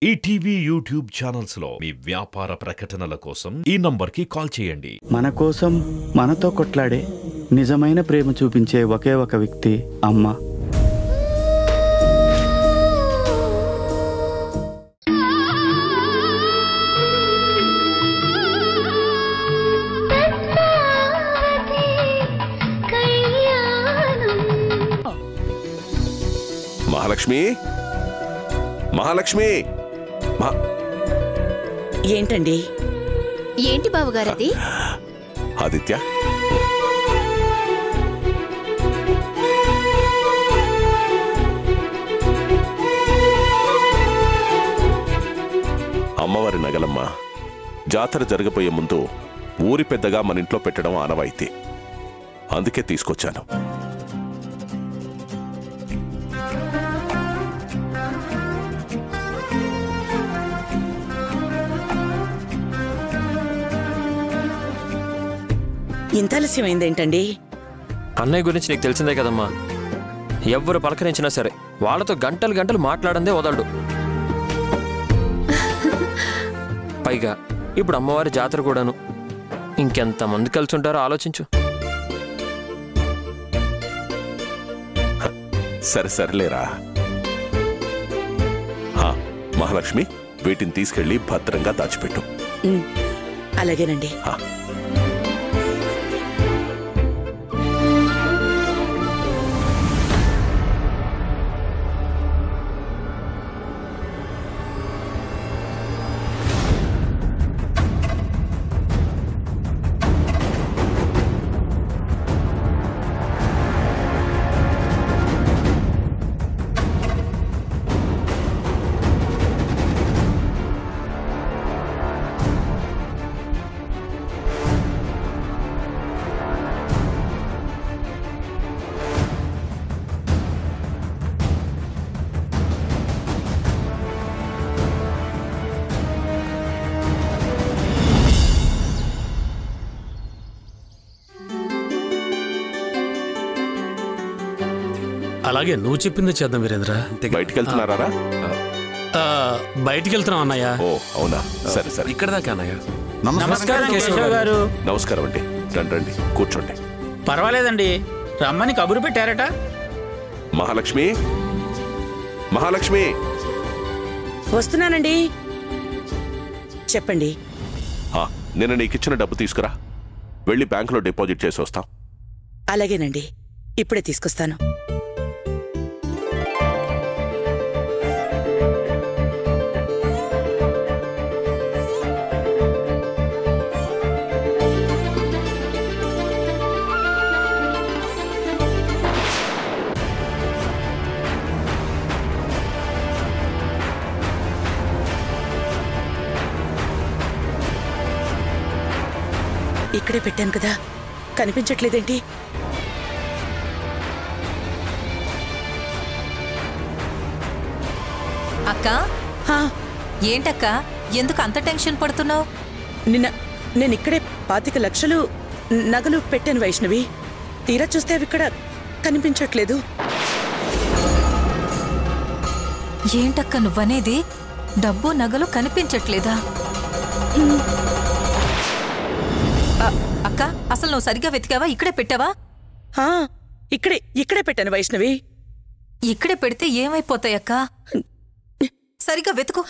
ETV YouTube channels లో మీ వ్యాపార ప్రకటనల కోసం ఈ నంబర్కి కాల్ చేయండి. మన కోసం మనతో కొట్లాడే నిజమైన ప్రేమ చూపించే ఒకే ఒక వ్యక్తి అమ్మ. మహాలక్ష్మి, మహాలక్ష్మి. ఏంటండి? ఏంటి బావగారది? ఆదిత్య, అమ్మవారి నగలమ్మ. జాతర జరగబోయే ముందు ఊరి పెద్దగా మన ఇంట్లో పెట్టడం ఆనవాయితీ. అందుకే తీసుకొచ్చాను. ఇంత ఆలస్యమైందేంటండి? అన్నయ్య గురించి నీకు తెలిసిందే కదమ్మా. ఎవ్వరు పలకరించినా సరే వాళ్ళతో గంటలు గంటలు మాట్లాడందే వదలడు. పైగా ఇప్పుడు అమ్మవారి జాతర కూడాను. ఇంకెంతమంది కలిసి ఉంటారో ఆలోచించు. సరే సరేలేరా. మహాలక్ష్మి, వీటిని తీసుకెళ్లి భద్రంగా దాచిపెట్టు. అలాగేనండి. అలాగే నువ్వు చెప్పింది చేద్దాం వీరేంద్ర. బయటికి వెళ్తున్నారా? బయటికి వెళ్తున్నాం అన్నయ్య. ఓ అవునా, సరే సరే. ఇక్కడ దాకా అన్నయ్య. నమస్కారం కేశవ్ గారు. నమస్కారం అండి. రండి రండి, కూర్చోండి. పర్వాలేదండి, రమ్మని కబురు పెట్టారట. మహాలక్ష్మి, మహాలక్ష్మి. వస్తున్నానండి. చెప్పండి. నిన్న నీకిచ్చిన డబ్బు తీసుకురా. వెళ్ళి బ్యాంకులో డిపాజిట్ చేసి వస్తాం. అలాగేనండి, ఇప్పుడే తీసుకొస్తాను. ఇక్కడే పెట్టాను కదా, కనిపించట్లేదేంటి? అక్క, ఏంటక్క, ఎందుకు అంత టెన్షన్ పడుతున్నావు? నేను ఇక్కడే 25 లక్షలు నగలు పెట్టాను వైష్ణవి. తీరా చూస్తే అవి ఇక్కడ కనిపించట్లేదు. ఏంటక్క నువ్వనేది? డబ్బు నగలు కనిపించట్లేదా? అక్క, అసలు నువ్వు సరిగ్గా వెతికావా? ఇక్కడే పెట్టావా? ఇక్కడే పెట్టాను వైష్ణవి. ఇక్కడే పెడితే ఏమైపోతాయక్క? సరిగ్గా వెతుకు.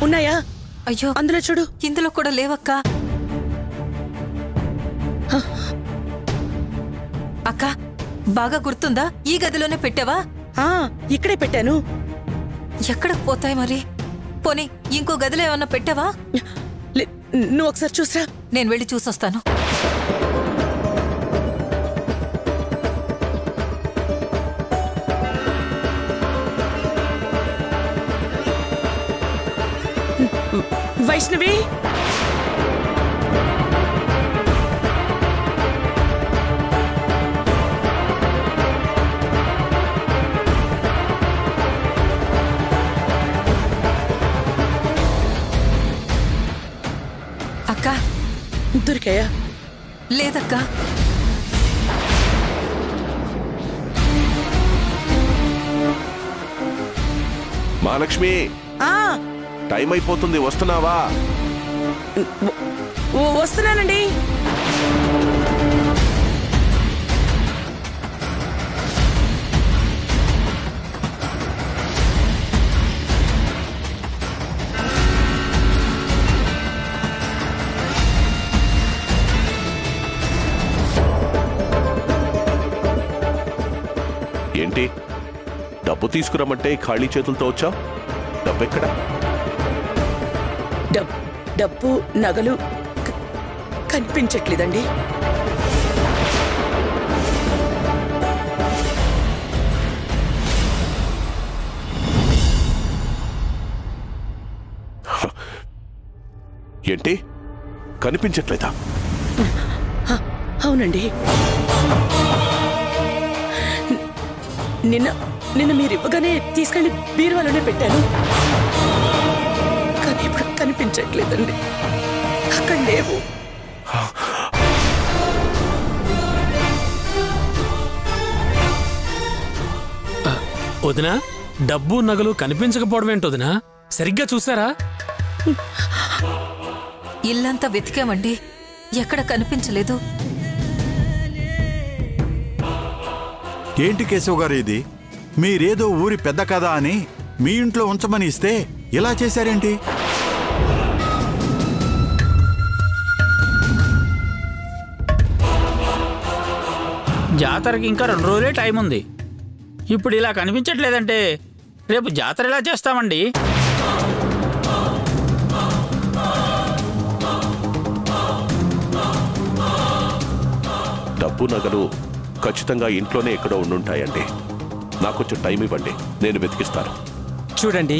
ఉన్నాయా? అయ్యో, అందులో చూడు. ఇందులో కూడా లేవక్క. అక్క, బాగా గుర్తుందా? ఈ గదిలోనే పెట్టావా? ఇక్కడే పెట్టాను. ఎక్కడికి పోతాయి మరి? పోనీ ఇంకో గదిలో ఏమన్నా పెట్టావా? నువ్వు ఒకసారి చూసా. నేను వెళ్ళి చూసొస్తాను. వైష్ణవి, దొరికాయా? లేదక్కా. మహాలక్ష్మి, టైం అయిపోతుంది, వస్తున్నావా? వస్తున్నానండి. ఏంటి, డబ్బు తీసుకురమ్మంటే ఖాళీ చేతులతో వచ్చావు? డబ్బు ఎక్కడా? డబ్బు నగలు కనిపించట్లేదండి. ఏంటి, కనిపించట్లేదా? అవునండి. నిన్న మీరు ఇవ్వగానే తీసుకెళ్లి బీరువాలోనే పెట్టాను. కానీ ఇప్పుడు కనిపించట్లేదండి. అక్కడ లేవు. వదినా, డబ్బు నగలు కనిపించకపోవడం ఏంటి వదినా? సరిగ్గా చూసారా? ఇల్లంతా వెతికామండి, ఎక్కడ కనిపించలేదు. ఏంటి కేశవ్ గారు ఇది? మీరేదో ఊరి పెద్ద కదా అని మీ ఇంట్లో ఉంచమని ఇస్తే ఇలా చేశారేంటి? జాతరకి ఇంకా 2 రోజులే టైం ఉంది. ఇప్పుడు ఇలా కనిపించట్లేదంటే రేపు జాతర ఎలా చేస్తామండి? డబ్బు నగలు ఖచ్చితంగా ఇంట్లోనే ఎక్కడో ఉండుంటాయండి. నాకు కొంచెం టైం ఇవ్వండి, నేను వెతికిస్తాను. చూడండి,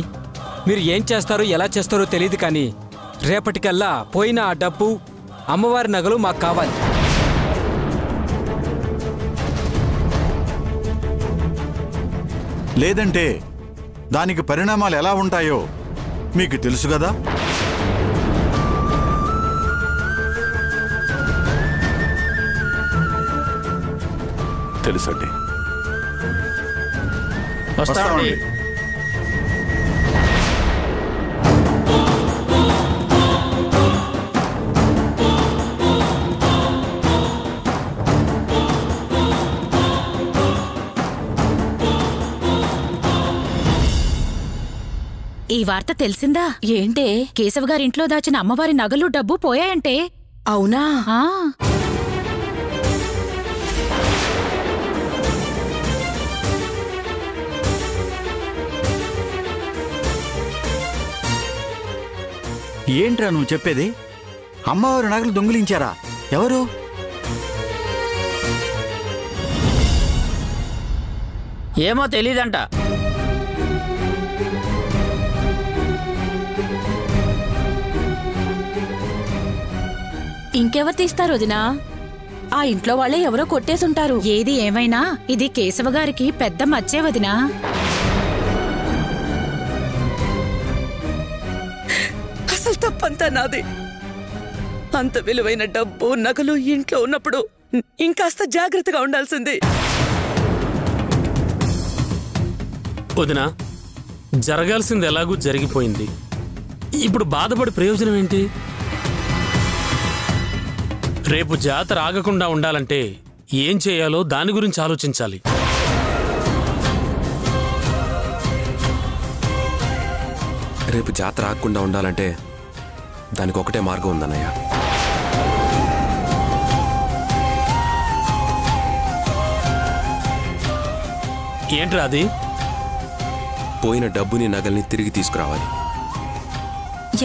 మీరు ఏం చేస్తారో ఎలా చేస్తారో తెలియదు, కానీ రేపటికల్లా పోయిన ఆ డబ్బు అమ్మవారి నగలు మాకు కావాలి. లేదంటే దానికి పరిణామాలు ఎలా ఉంటాయో మీకు తెలుసు కదా. తెలుసండి. వస్తామండి. ఈ వార్త తెలిసిందా? ఏంటే, కేశవ్ గారింట్లో దాచిన అమ్మవారి నగలు డబ్బు పోయాయంటే. అవునా? ఏంట్రా నువ్వు చెప్పేది? అమ్మవారి నగలు దొంగిలించారా? ఎవరు? ఏమో తెలీదంట. ఇంకెవరు తీస్తారు వదినా? ఆ ఇంట్లో వాళ్ళే ఎవరో కొట్టేసుంటారు. ఏది ఏమైనా ఇది కేశవ గారికి పెద్ద మచ్చే వదినా. అసలు తప్పంతా నాది. అంత విలువైన డబ్బు నగలు ఇంట్లో ఉన్నప్పుడు ఇంకాస్త జాగ్రత్తగా ఉండాల్సింది. వదినా, జరగాల్సింది ఎలాగూ జరిగిపోయింది. ఇప్పుడు బాధపడి ప్రయోజనం ఏంటి? రేపు జాతర ఆగకుండా ఉండాలంటే ఏం చేయాలో దాని గురించి ఆలోచించాలి. రేపు జాతర ఆగకుండా ఉండాలంటే దానికి ఒకటే మార్గం ఉందన్నయ్య. ఏంట్రా అది? పోయిన డబ్బుని నగల్ని తిరిగి తీసుకురావాలి.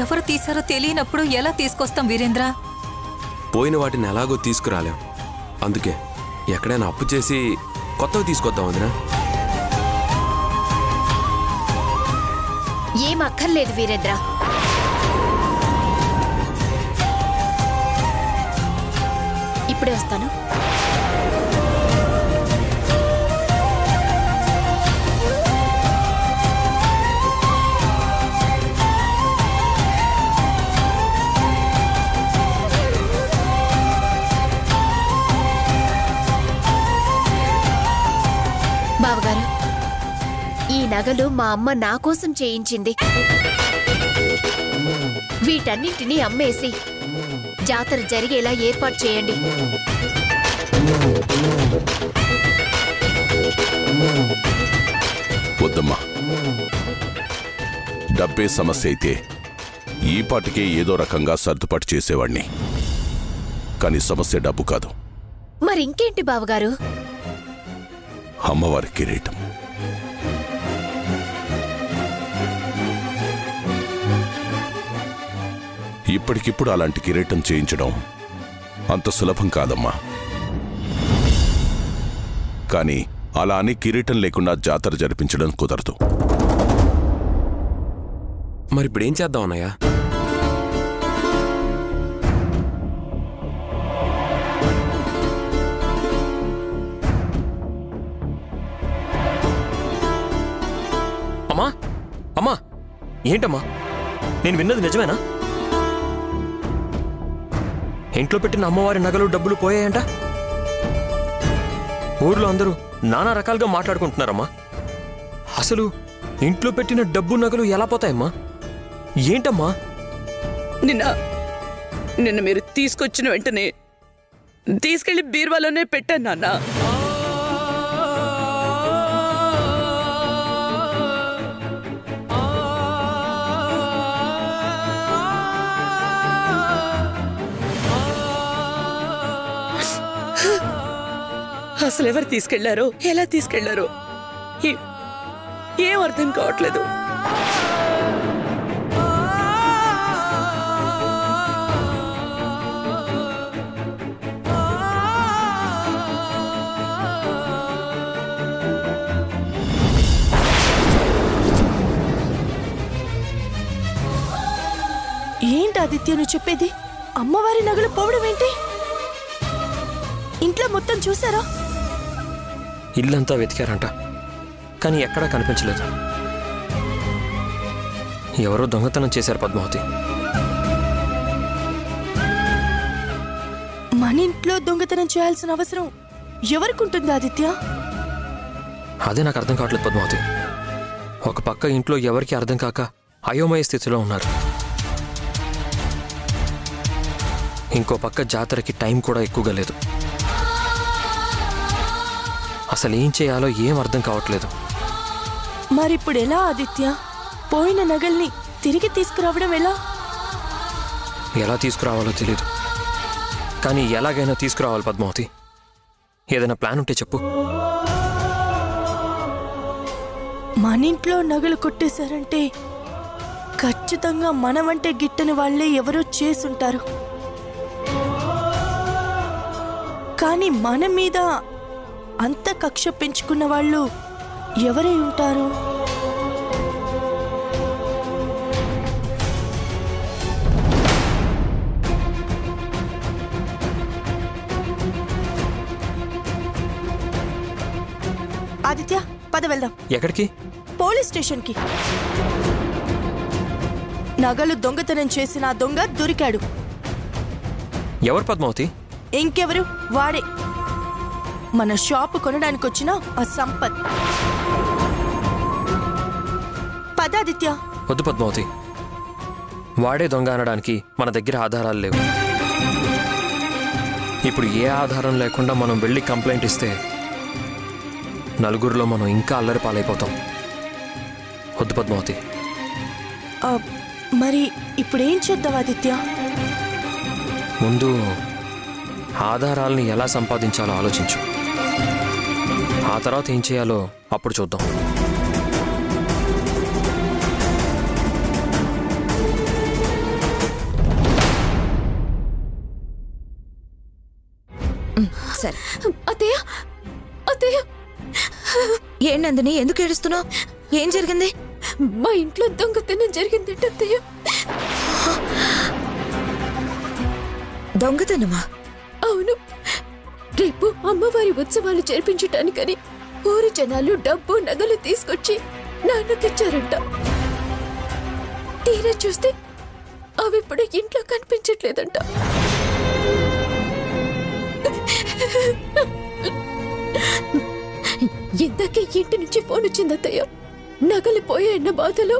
ఎవరు తీసారో తెలియనప్పుడు ఎలా తీసుకొస్తాం వీరేంద్ర? పోయిన వాటిని ఎలాగో తీసుకురాలేం. అందుకే ఎక్కడైనా అప్పు చేసి కొత్తవి తీసుకొద్దాం వదినా. ఏం అక్కర్లేదు వీరేంద్ర. ఇప్పుడే వస్తాను. బావగారు, ఈ నగలు మా అమ్మ నా కోసం చేయించింది. వీటన్నింటినీ అమ్మేసి జాతర జరిగేలా ఏర్పాటు చేయండి. వద్దమ్మా, డబ్బే సమస్య అయితే ఈపాటికే ఏదో రకంగా సర్దుబాటు చేసేవాణ్ణి. కానీ సమస్య డబ్బు కాదు. మరింకేంటి బావగారు? అమ్మవారి కిరీటం. ఇప్పటికిప్పుడు అలాంటి కిరీటం చేయించడం అంత సులభం కాదమ్మా. కానీ అలా అని కిరీటం లేకుండా జాతర జరిపించడం కుదరదు. మరిప్పుడేం చేద్దాం అన్నయ్య? అమ్మా అమ్మా, ఏంటమ్మా నేను విన్నది నిజమేనా? ఇంట్లో పెట్టిన అమ్మవారి నగలు డబ్బులు పోయాయంట. ఊర్లో అందరూ నానా రకాలుగా మాట్లాడుకుంటున్నారమ్మా. అసలు ఇంట్లో పెట్టిన డబ్బు నగలు ఎలా పోతాయమ్మా? ఏంటమ్మా? నిన్న మీరు తీసుకొచ్చిన వెంటనే తీసుకెళ్లి బీర్వాలోనే పెట్టాను నాన్న. అసలు ఎవరు తీసుకెళ్లారో, ఎలా తీసుకెళ్లారో ఏం అర్థం కావట్లేదు. ఏంటి ఆదిత్య నువ్వు చెప్పేది? అమ్మవారి నగలు పోవడం ఏంటి? ఇంట్లో మొత్తం చూసారా? ఇల్లంతా వెతికారంట, కానీ ఎక్కడా కనిపించలేదు. ఎవరో దొంగతనం చేశారు పద్మావతి. మన ఇంట్లో దొంగతనం చేయాల్సిన అవసరం ఎవరికుంటుంది ఆదిత్య? అదే నాకు అర్థం కావట్లేదు పద్మావతి. ఒక పక్క ఇంట్లో ఎవరికి అర్థం కాక అయోమయ స్థితిలో ఉన్నారు. ఇంకో పక్క జాతరకి టైం కూడా ఎక్కువగా లేదు. అసలు ఏం చేయాలో ఏం అర్థం కావట్లేదు. మరిప్పుడు ఎలా ఆదిత్య? పోయిన నగల్ని తిరిగి తీసుకురావడం ఎలా? ఎలా తీసుకురావాలో తెలీదు, కానీ ఎలాగైనా తీసుకురావాలి పద్మావతి. ఏదైనా ప్లాన్ ఉంటే చెప్పు. మన ఇంట్లో నగలు కొట్టేశారంటే ఖచ్చితంగా మనమంటే గిట్టని వాళ్లే ఎవరో చేసుంటారు. కానీ మన మీద అంత కక్ష పెంచుకున్న వాళ్ళు ఎవరై ఉంటారు? ఆదిత్య పద వెళ్దాం. ఎక్కడికి? పోలీస్ స్టేషన్కి. నగలు దొంగతనం చేసిన ఆ దొంగ దొరికాడు. ఎవరు పద్మావతి? ఇంకెవరు, వాడే మన షాపు కొనడానికి వచ్చిన ఆ సంపత్. పదాదిత్య. వద్దు పద్మావతి, వాడే దొంగ అనడానికి మన దగ్గర ఆధారాలు లేవు. ఇప్పుడు ఏ ఆధారం లేకుండా మనం వెళ్ళి కంప్లైంట్ ఇస్తే నలుగురిలో మనం ఇంకా అల్లరి పాలైపోతాం. వద్దు పద్మావతి. మరి ఇప్పుడేం చేద్దాం ఆదిత్య? ముందు ఆధారాలని ఎలా సంపాదించాలో ఆలోచించు. ఆ తర్వాత ఏం చేయాలో అప్పుడు చూద్దాం. సరే అత్తయ్య, అత్తయ్య. ఏం నందిని, ఎందుకు ఏడుస్తున్నావు? ఏం జరిగింది? మా ఇంట్లో దొంగతనం జరిగిందంట అత్తయ్య. దొంగతనమా? అవును. రేపు అమ్మవారి ఉత్సవాలు జరిపించటానికని ఊరి జనాలు డబ్బు నగలు తీసుకొచ్చి నాన్నకిచ్చారంట. తీరా చూస్తే అవిప్పుడు ఇంట్లో కనిపించట్లేదంట. ఇందాకే ఇంటి నుంచి ఫోన్ వచ్చిందత్తయ్య. నగలు పోయాయన్న బాధలో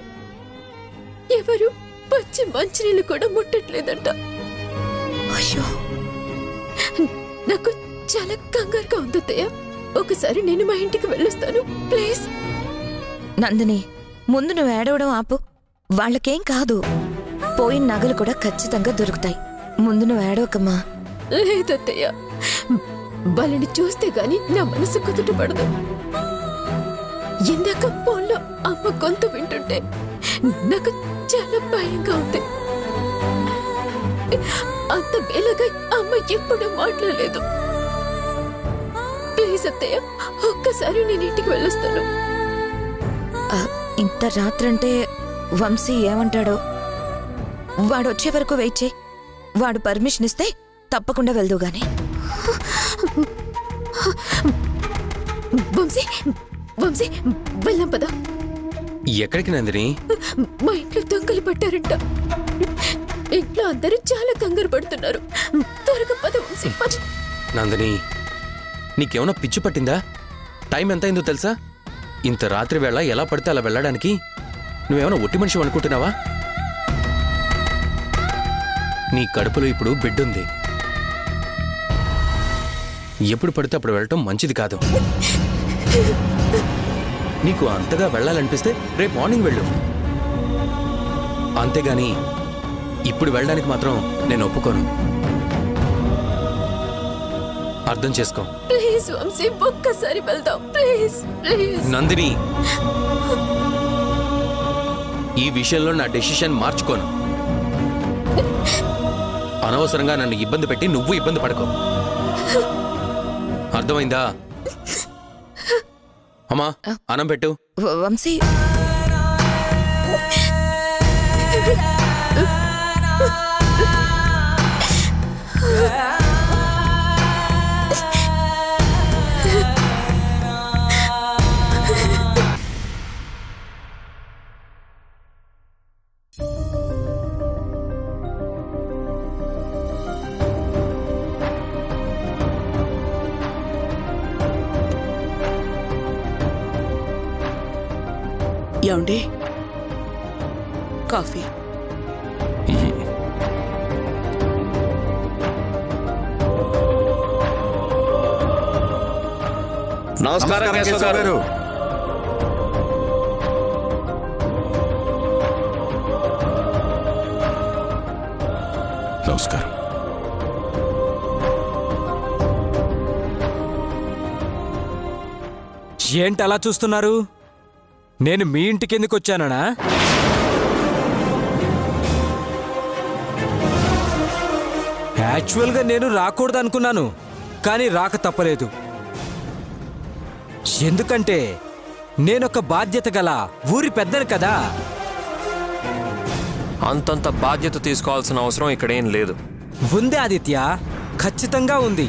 ఎవరు పచ్చి మంచినీళ్ళు కూడా ముట్టట్లేదంట. అయ్యో, నాకు చాలా కంగారుగా ఉందత్తయ్య. ఒకసారి నేను మా ఇంటికి వెళ్ళొస్తాను ప్లీజ్. నందిని, ముందు నువ్వు ఏడవడం ఆపు. వాళ్ళకేం కాదు, పోయిన నగలు కూడా ఖచ్చితంగా దొరుకుతాయి. ముందు నువ్వు ఏడవకమ్మా. లేదత్తయ్య, వాళ్ళని చూస్తే గాని నా మనసు కుదుట పడదు. ఇందాక ఫోన్లో అమ్మ గొంతు వింటుంటే నాకు చాలా భయంగా ఉంది. అంత బేలగా అమ్మ ఎప్పుడూ మాట్లాడలేదు. ప్లీజ్ అత్తయ్య, ఒక్కసారి నేను ఇంటికి వెళ్ళొస్తాను. ఇంత రాత్రంటే వంశీ ఏమంటాడో? వాడు వచ్చే వరకు వెయిట్ చేయి. వాడు పర్మిషన్ ఇస్తే తప్పకుండా వెళ్దు గాని. వంశీ, వంశీ, వెళ్దాం పదా. ఎక్కడికి నందిని? మా ఇంట్లో దొంగలు పట్టారంట. ఇంట్లో అందరూ చాలా కంగారు పడుతున్నారు. త్వరగా పద వంశీ, పద. నందిని, నీకేమన్నా పిచ్చి పట్టిందా? టైం ఎంత అయిందో తెలుసా? ఇంత రాత్రి వేళ ఎలా పడితే అలా వెళ్ళడానికి నువ్వేమైనా ఒట్టి మనిషి అనుకుంటున్నావా? నీ కడుపులో ఇప్పుడు బిడ్డుంది. ఎప్పుడు పడితే అప్పుడు వెళ్ళటం మంచిది కాదు. నీకు అంతగా వెళ్ళాలనిపిస్తే రేపు మార్నింగ్ వెళ్ళు. అంతేగాని ఇప్పుడు వెళ్ళడానికి మాత్రం నేను ఒప్పుకోను. అర్థం చేసుకో. ప్లీజ్ వంశీ, ఒక్కసారి వెళ్దాం ప్లీజ్ ప్లీజ్. నందిని, ఈ విషయంలో నా డెసిషన్ మార్చుకోను. అనవసరంగా నన్ను ఇబ్బంది పెట్టి నువ్వు ఇబ్బంది పడకో. అర్థమైందా? అమ్మా, అన్నం పెట్టు. వంశీ, ఏమండి, కాఫీ. నమస్కారం కేశవ్ గారు. నమస్కారం. ఏంటి అలా చూస్తున్నారు? నేను మీ ఇంటికి ఎందుకు వచ్చానా? యాక్చువల్గా నేను రాకూడదు అనుకున్నాను, కానీ రాక తప్పలేదు. ఎందుకంటే నేనొక బాధ్యత గల ఊరి పెద్దను కదా. అంతంత బాధ్యత తీసుకోవాల్సిన అవసరం ఇక్కడేం లేదు. ఉంది ఆదిత్య, ఖచ్చితంగా ఉంది.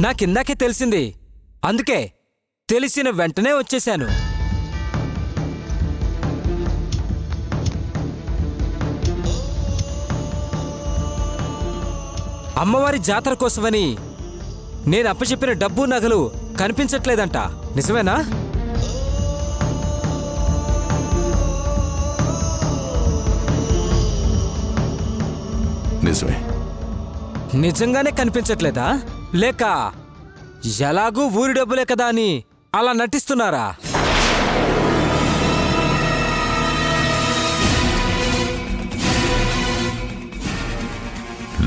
నాకిందాకే తెలిసింది, అందుకే తెలిసిన వెంటనే వచ్చేశాను. అమ్మవారి జాతర కోసమని నేను అప్పచెప్పిన డబ్బు నగలు కనిపించట్లేదంట. నిజమేనా? నిజమే. నిజంగానే కనిపించట్లేదా, లేక ఎలాగూ ఊరి డబ్బులే కదా అని అలా నటిస్తున్నారా?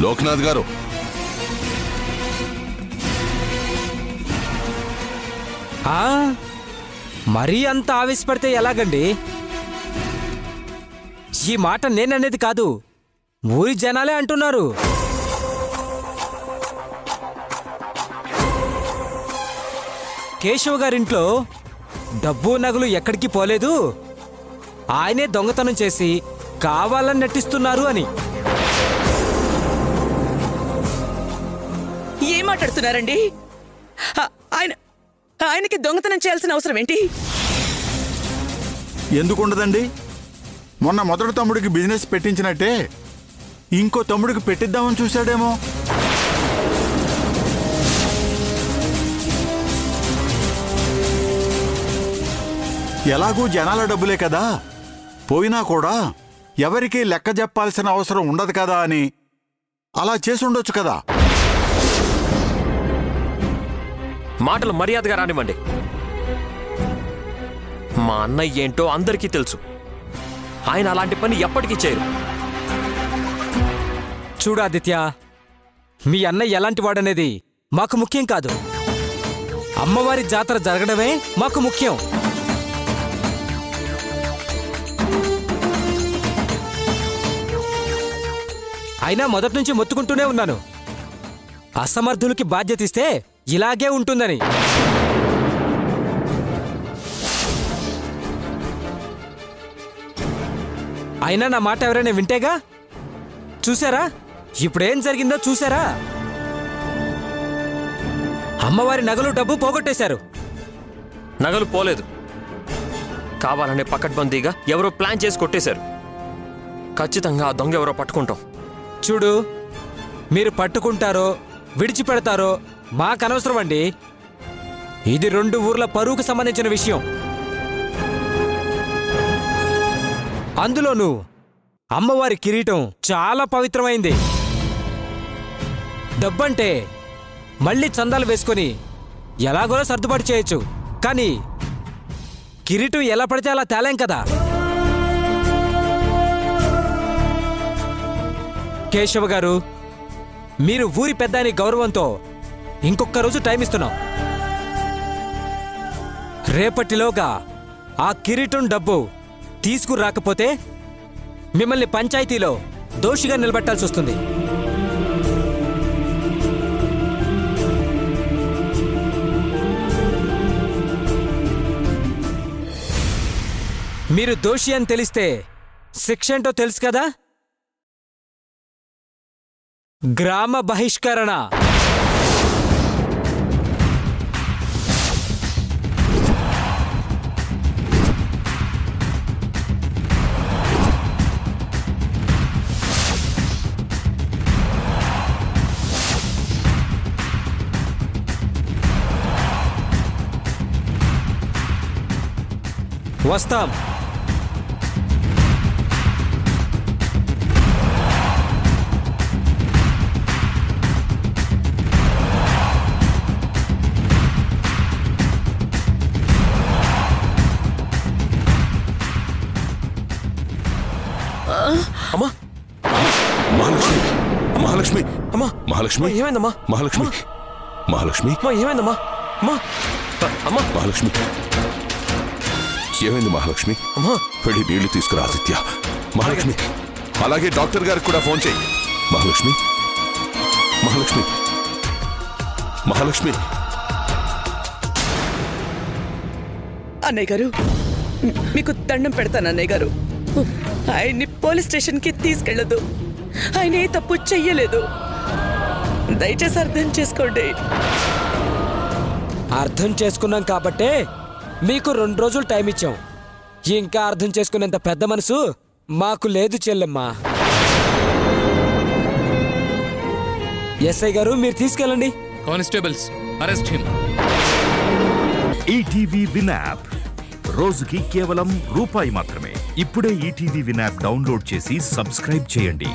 లోక్నాథ్ గారు, మరీ అంత ఆవేశపడితే ఎలాగండి? ఈ మాట నేననేది కాదు, ఊరి జనాలే అంటున్నారు. కేశవ్ గారింట్లో డబ్బు నగలు ఎక్కడికి పోలేదు, ఆయనే దొంగతనం చేసి కావాలని నటిస్తున్నారు అని. ఏం మాట్లాడుతున్నారండి? ఆయనకి దొంగతనం చేయాల్సిన అవసరం ఏంటి? ఎందుకుండదండి? మొన్న మొదటి తమ్ముడికి బిజినెస్ పెట్టించినట్టే ఇంకో తమ్ముడికి పెట్టిద్దామని చూశాడేమో. ఎలాగూ జనాల డబ్బులే కదా, పోయినా కూడా ఎవరికీ లెక్క చెప్పాల్సిన అవసరం ఉండదు కదా అని అలా చేసుండొచ్చు కదా. మాటలు మర్యాదగా రానివ్వండి. మా అన్నయ్య ఏంటో అందరికీ తెలుసు. ఆయన అలాంటి పని ఎప్పటికీ చేయరు. చూడు ఆదిత్య, మీ అన్నయ్య ఎలాంటి వాడనేది మాకు ముఖ్యం కాదు. అమ్మవారి జాతర జరగడమే మాకు ముఖ్యం. అయినా మొదటి నుంచి మొత్తుకుంటూనే ఉన్నాను, అసమర్థులకి బాధ్యత ఇస్తే ఇలాగే ఉంటుందని. అయినా నా మాట ఎవరైనా వింటేగా. చూసారా ఇప్పుడేం జరిగిందో చూసారా? అమ్మవారి నగలు డబ్బు పోగొట్టేశారు. నగలు పోలేదు, కావాలనే పకడ్బందీగా ఎవరో ప్లాన్ చేసి కొట్టేశారు. ఖచ్చితంగా ఆ దొంగ ఎవరో పట్టుకుంటాం. చూడు, మీరు పట్టుకుంటారో విడిచిపెడతారో మాకనవసరం అండి. ఇది 2 ఊర్ల పరువుకు సంబంధించిన విషయం. అందులోనూ అమ్మవారి కిరీటం చాలా పవిత్రమైంది. డబ్బంటే మళ్ళీ చందాలు వేసుకొని ఎలాగోలా సర్దుబాటు చేయొచ్చు, కానీ కిరీటం ఎలా పడితే అలా తేలేం కదా. కేశవ గారు, మీరు ఊరి పెద్ద అని గౌరవంతో ఇంకొక రోజు టైం ఇస్తున్నాం. రేపటిలోగా ఆ కిరీటం డబ్బు తీసుకురాకపోతే మిమ్మల్ని పంచాయతీలో దోషిగా నిలబెట్టాల్సి వస్తుంది. మీరు దోషి అని తెలిస్తే శిక్ష ఏంటో తెలుసు కదా? గ్రామ బహిష్కరణ. వస్తాం. అమ్మా, మహాలక్ష్మి, మహాలక్ష్మి, అమ్మా, మహాలక్ష్మి, ఏమైందమ్మా? మహాలక్ష్మి, మహాలక్ష్మి, ఏమైందమ్మా? అమ్మా, అమ్మా, మహాలక్ష్మి, ఏమైంది మహాలక్ష్మి? అమ్మా, వెళ్ళి నీళ్లు తీసుకురా ఆదిత్య. మహాలక్ష్మి, అలాగే డాక్టర్ గారికి కూడా ఫోన్ చేయి. మహాలక్ష్మి, మహాలక్ష్మి, మహాలక్ష్మి. అన్నయ్య గారు, మీకు దండం పెడతాను అన్నయ్య గారు. ఆయన్ని పోలీస్ స్టేషన్కి తీసుకెళ్ళదు. ఆయన ఏ తప్పు చెయ్యలేదు. దయచేసి అర్థం చేసుకోండి. అర్థం చేసుకున్నాం కాబట్టే మీకు 2 రోజులు టైం ఇచ్చాం. ఇంకా అర్థం చేసుకునేంత పెద్ద మనసు మాకు లేదు చెల్లెమ్మా. ఎస్ఐ గారు, మీరు తీసుకెళ్ళండి. Constables, arrest him. ETV win app రోజుకి కేవలం ₹1 మాత్రమే. ఇప్పుడే ఈటీవీ విన్ యాప్ డౌన్లోడ్ చేసి సబ్స్క్రైబ్ చేయండి.